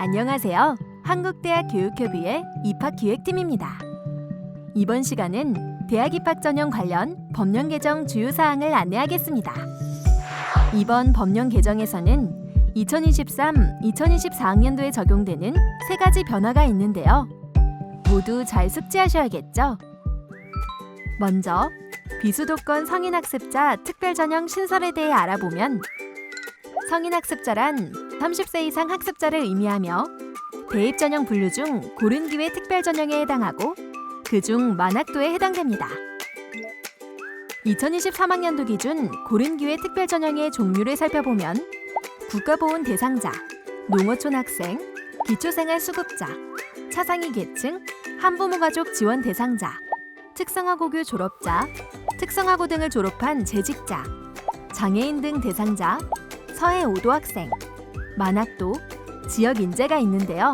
안녕하세요. 한국대학 교육협의회 입학기획팀입니다. 이번 시간은 대학 입학 전형 관련 법령 개정 주요 사항을 안내하겠습니다. 이번 법령 개정에서는 2023-2024학년도에 적용되는 세 가지 변화가 있는데요. 모두 잘 숙지하셔야겠죠? 먼저 비수도권 성인학습자 특별전형 신설에 대해 알아보면 성인학습자란 30세 이상 학습자를 의미하며 대입전형 분류 중 고른기회 특별전형에 해당하고 그중 만학도에 해당됩니다. 2023학년도 기준 고른기회 특별전형의 종류를 살펴보면 국가보훈 대상자, 농어촌 학생, 기초생활수급자, 차상위 계층, 한부모 가족 지원 대상자, 특성화고교 졸업자, 특성화고 등을 졸업한 재직자, 장애인 등 대상자, 서해 5도 학생, 만학도, 지역 인재가 있는데요.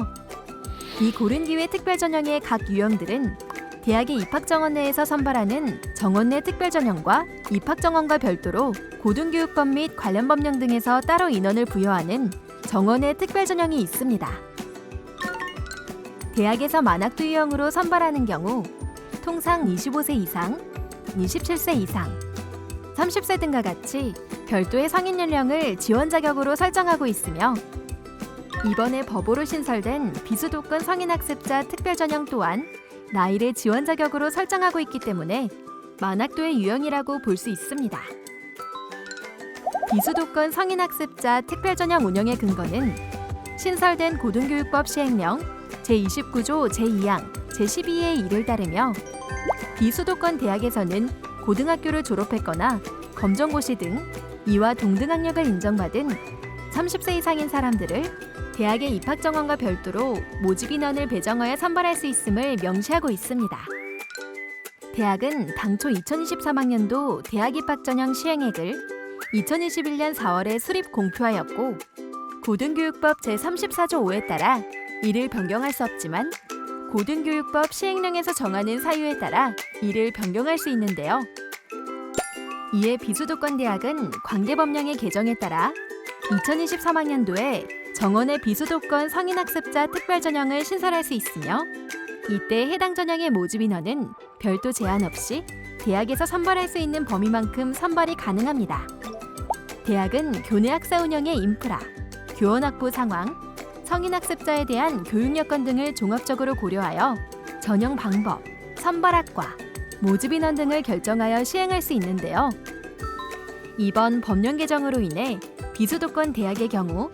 이 고른기회 특별전형의 각 유형들은 대학의 입학정원 내에서 선발하는 정원 내 특별전형과 입학정원과 별도로 고등교육법 및 관련 법령 등에서 따로 인원을 부여하는 정원의 특별전형이 있습니다. 대학에서 만학도 유형으로 선발하는 경우 통상 25세 이상, 27세 이상, 30세 등과 같이 별도의 성인 연령을 지원 자격으로 설정하고 있으며 이번에 법으로 신설된 비수도권 성인학습자 특별전형 또한 나이를 지원 자격으로 설정하고 있기 때문에 만학도의 유형이라고 볼 수 있습니다. 비수도권 성인학습자 특별전형 운영의 근거는 신설된 고등교육법 시행령 제29조 제2항 제12의 1을 따르며 비수도권 대학에서는 고등학교를 졸업했거나 검정고시 등 이와 동등학력을 인정받은 30세 이상인 사람들을 대학의 입학정원과 별도로 모집 인원을 배정하여 선발할 수 있음을 명시하고 있습니다. 대학은 당초 2023학년도 대학 입학전형 시행액을 2021년 4월에 수립 공표하였고 고등교육법 제34조 5에 따라 이를 변경할 수 없지만 고등교육법 시행령에서 정하는 사유에 따라 이를 변경할 수 있는데요. 이에 비수도권 대학은 관계법령의 개정에 따라 2023학년도에 정원의 비수도권 성인학습자 특별전형을 신설할 수 있으며 이때 해당 전형의 모집 인원은 별도 제한 없이 대학에서 선발할 수 있는 범위만큼 선발이 가능합니다. 대학은 교내 학사 운영의 인프라, 교원 확보 상황, 성인학습자에 대한 교육 여건 등을 종합적으로 고려하여 전형 방법, 선발학과, 모집 인원 등을 결정하여 시행할 수 있는데요. 이번 법령 개정으로 인해 비수도권 대학의 경우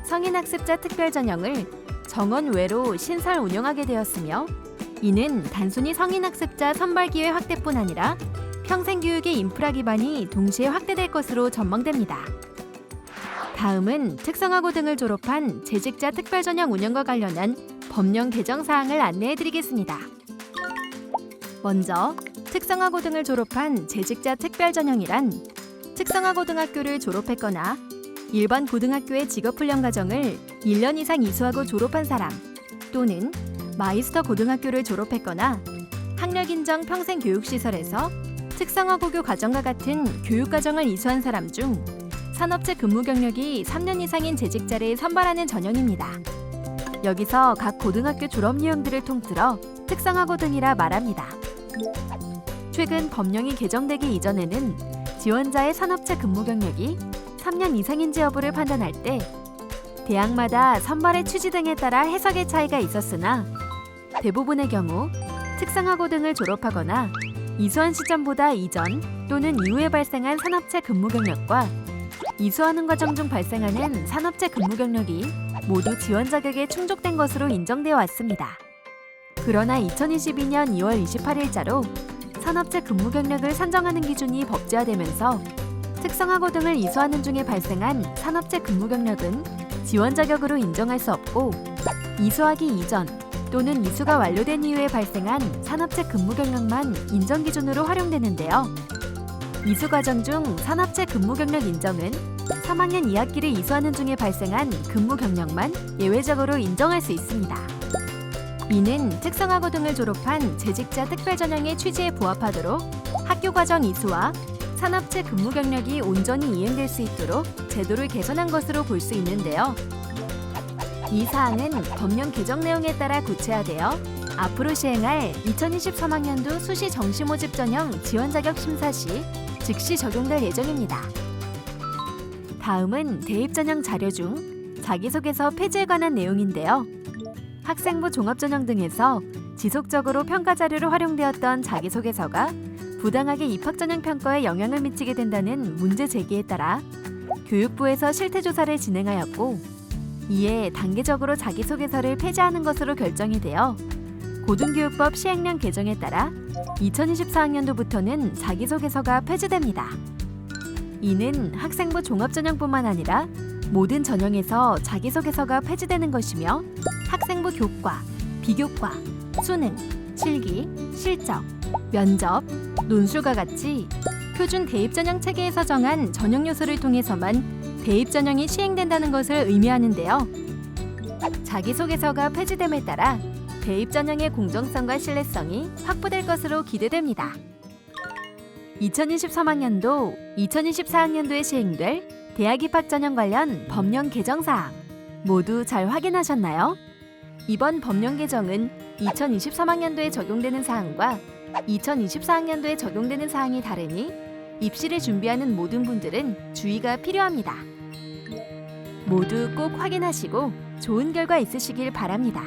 성인학습자 특별전형을 정원 외로 신설 운영하게 되었으며 이는 단순히 성인학습자 선발 기회 확대뿐 아니라 평생교육의 인프라 기반이 동시에 확대될 것으로 전망됩니다. 다음은 특성화고 등을 졸업한 재직자 특별전형 운영과 관련한 법령 개정 사항을 안내해드리겠습니다. 먼저 특성화고 등을 졸업한 재직자 특별전형이란 특성화고등학교를 졸업했거나 일반 고등학교의 직업훈련 과정을 1년 이상 이수하고 졸업한 사람 또는 마이스터 고등학교를 졸업했거나 학력인정 평생교육시설에서 특성화고교 과정과 같은 교육과정을 이수한 사람 중 산업체 근무 경력이 3년 이상인 재직자를 선발하는 전형입니다. 여기서 각 고등학교 졸업 유형들을 통틀어 특성화고 등이라 말합니다. 최근 법령이 개정되기 이전에는 지원자의 산업체 근무 경력이 3년 이상인지 여부를 판단할 때 대학마다 선발의 취지 등에 따라 해석의 차이가 있었으나 대부분의 경우 특성화고 등을 졸업하거나 이수한 시점보다 이전 또는 이후에 발생한 산업체 근무 경력과 이수하는 과정 중 발생하는 산업체 근무 경력이 모두 지원 자격에 충족된 것으로 인정되어 왔습니다. 그러나 2022년 2월 28일자로 산업체 근무 경력을 산정하는 기준이 법제화되면서 특성화고 등을 이수하는 중에 발생한 산업체 근무 경력은 지원 자격으로 인정할 수 없고 이수하기 이전 또는 이수가 완료된 이후에 발생한 산업체 근무 경력만 인정 기준으로 활용되는데요. 이수 과정 중 산업체 근무 경력 인정은 3학년 2학기를 이수하는 중에 발생한 근무 경력만 예외적으로 인정할 수 있습니다. 이는 특성화고 등을 졸업한 재직자 특별전형의 취지에 부합하도록 학교 과정 이수와 산업체 근무 경력이 온전히 이행될 수 있도록 제도를 개선한 것으로 볼 수 있는데요. 이 사항은 법령 개정 내용에 따라 구체화되어 앞으로 시행할 2023학년도 수시 정시 모집 전형 지원 자격 심사 시 즉시 적용될 예정입니다. 다음은 대입 전형 자료 중 자기소개서 폐지에 관한 내용인데요. 학생부 종합전형 등에서 지속적으로 평가 자료로 활용되었던 자기소개서가 부당하게 입학전형 평가에 영향을 미치게 된다는 문제 제기에 따라 교육부에서 실태조사를 진행하였고, 이에 단계적으로 자기소개서를 폐지하는 것으로 결정이 되어 고등교육법 시행령 개정에 따라 2024학년도부터는 자기소개서가 폐지됩니다. 이는 학생부 종합전형뿐만 아니라 모든 전형에서 자기소개서가 폐지되는 것이며 학생부 교과, 비교과, 수능, 실기, 실적, 면접, 논술과 같이 표준 대입전형 체계에서 정한 전형 요소를 통해서만 대입전형이 시행된다는 것을 의미하는데요. 자기소개서가 폐지됨에 따라 대입전형의 공정성과 신뢰성이 확보될 것으로 기대됩니다. 2023학년도, 2024학년도에 시행될 대학 입학 전형 관련 법령 개정 사항 모두 잘 확인하셨나요? 이번 법령 개정은 2023학년도에 적용되는 사항과 2024학년도에 적용되는 사항이 다르니 입시를 준비하는 모든 분들은 주의가 필요합니다. 모두 꼭 확인하시고 좋은 결과 있으시길 바랍니다.